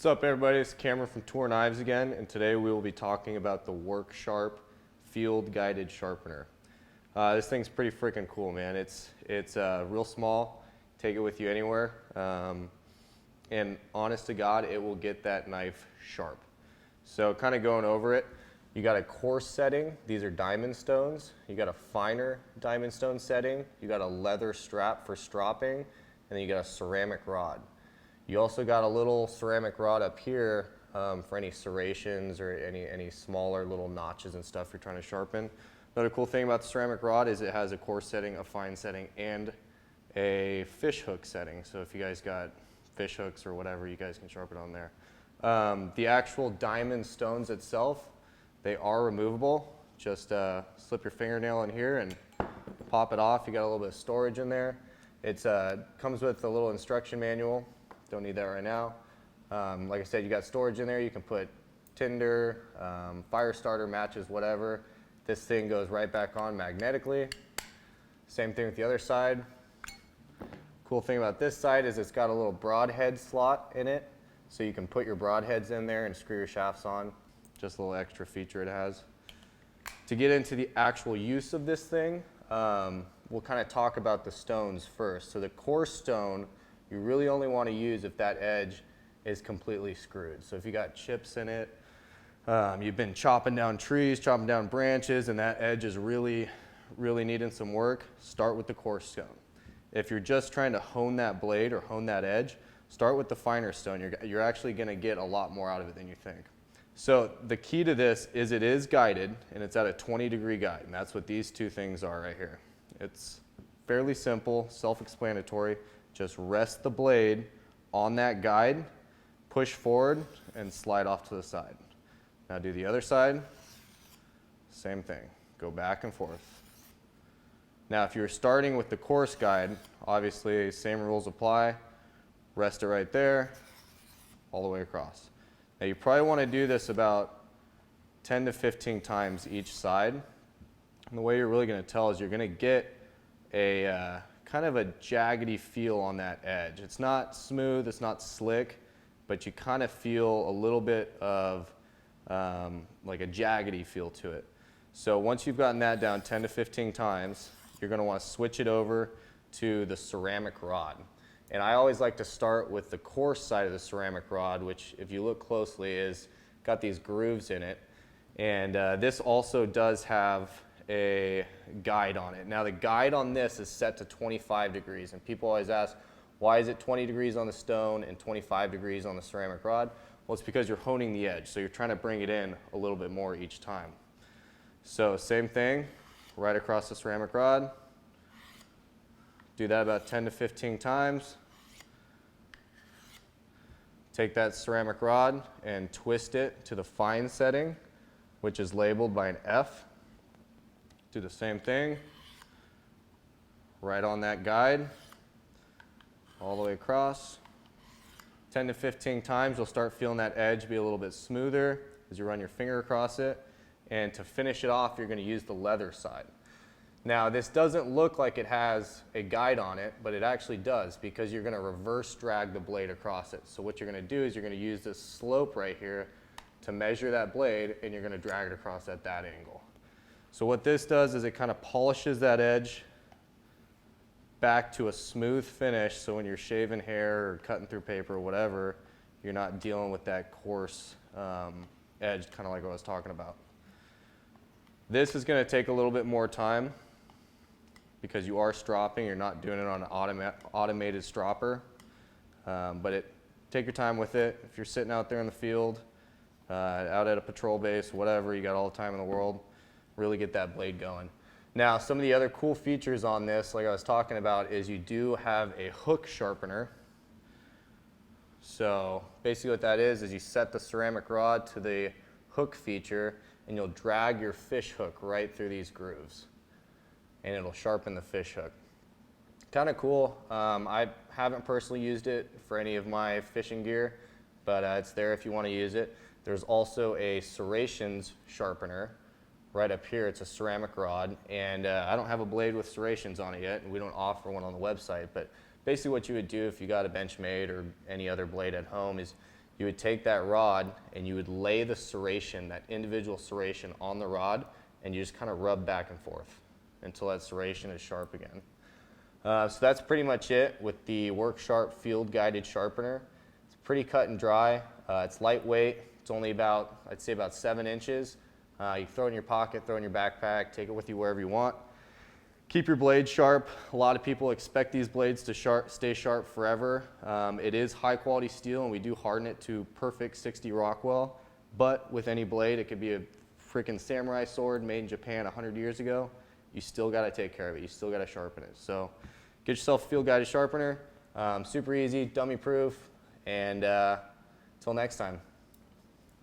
What's up, everybody? It's Cameron from Tour Knives again, and today we will be talking about the Work Sharp field guided sharpener. This thing's pretty freaking cool, man. It's real small. Take it with you anywhere, and honest to God, it will get that knife sharp. So, kind of going over it, you got a coarse setting. These are diamond stones. You got a finer diamond stone setting. You got a leather strap for stropping, and then you got a ceramic rod. You also got a little ceramic rod up here for any serrations or any smaller little notches and stuff you're trying to sharpen. Another cool thing about the ceramic rod is it has a coarse setting, a fine setting, and a fish hook setting. So if you guys got fish hooks or whatever, you guys can sharpen on there. The actual diamond stones itself, they are removable. Just slip your fingernail in here and pop it off. You got a little bit of storage in there. It comes with a little instruction manual. Don't need that right now. Like I said, you got storage in there. You can put tinder, fire starter, matches, whatever. This thing goes right back on magnetically. Same thing with the other side. Cool thing about this side is it's got a little broadhead slot in it, so you can put your broadheads in there and screw your shafts on. Just a little extra feature it has. To get into the actual use of this thing, we'll kind of talk about the stones first. So the coarse stone, you really only want to use if that edge is completely screwed. So if you got chips in it, you've been chopping down trees, chopping down branches, and that edge is really needing some work, start with the coarse stone. If you're just trying to hone that blade or hone that edge, start with the finer stone. You're actually going to get a lot more out of it than you think. So the key to this is it is guided, and it's at a 20-degree guide, and that's what these two things are right here. It's fairly simple, self-explanatory. Just rest the blade on that guide, push forward, and slide off to the side. Now do the other side, same thing. Go back and forth. Now if you're starting with the coarse guide, obviously same rules apply. Rest it right there, all the way across. Now you probably want to do this about 10 to 15 times each side. And the way you're really going to tell is you're going to get a kind of a jaggedy feel on that edge. It's not smooth, it's not slick, but you kind of feel a little bit of like a jaggedy feel to it. So once you've gotten that down 10 to 15 times, you're going to want to switch it over to the ceramic rod. And I always like to start with the coarse side of the ceramic rod, which if you look closely is got these grooves in it. And this also does have a guide on it. Now the guide on this is set to 25 degrees, and people always ask, why is it 20 degrees on the stone and 25 degrees on the ceramic rod? Well, it's because you're honing the edge, so you're trying to bring it in a little bit more each time. So same thing, right across the ceramic rod. Do that about 10 to 15 times. Take that ceramic rod and twist it to the fine setting, which is labeled by an F. Do the same thing, right on that guide, all the way across. 10 to 15 times, you'll start feeling that edge be a little bit smoother as you run your finger across it. And to finish it off, you're going to use the leather side. Now, this doesn't look like it has a guide on it, but it actually does, because you're going to reverse drag the blade across it. So what you're going to do is you're going to use this slope right here to measure that blade, and you're going to drag it across at that angle. So what this does is it kind of polishes that edge back to a smooth finish, so when you're shaving hair or cutting through paper or whatever, you're not dealing with that coarse edge, kind of like what I was talking about. This is going to take a little bit more time because you are stropping. You're not doing it on an automated stropper, but take your time with it. If you're sitting out there in the field, out at a patrol base, whatever, you got all the time in the world, really get that blade going. Now, some of the other cool features on this, like I was talking about, is you do have a hook sharpener. So basically what that is you set the ceramic rod to the hook feature, and you'll drag your fish hook right through these grooves, and it'll sharpen the fish hook. Kind of cool. I haven't personally used it for any of my fishing gear, but it's there if you want to use it. There's also a serrations sharpener right up here. It's a ceramic rod, and I don't have a blade with serrations on it yet, and we don't offer one on the website, but basically what you would do if you got a Benchmade or any other blade at home is you would take that rod and you would lay the serration, that individual serration on the rod, and you just kind of rub back and forth until that serration is sharp again. So that's pretty much it with the Work Sharp Field Guided Sharpener. It's pretty cut and dry. It's lightweight. It's only about, I'd say about 7 inches. You can throw it in your pocket, throw it in your backpack, take it with you wherever you want. Keep your blade sharp. A lot of people expect these blades to stay sharp forever. It is high quality steel, and we do harden it to perfect 60 Rockwell. But with any blade, it could be a freaking samurai sword made in Japan 100 years ago. You still got to take care of it. You still got to sharpen it. So get yourself a field guided sharpener. Super easy, dummy proof, and until next time.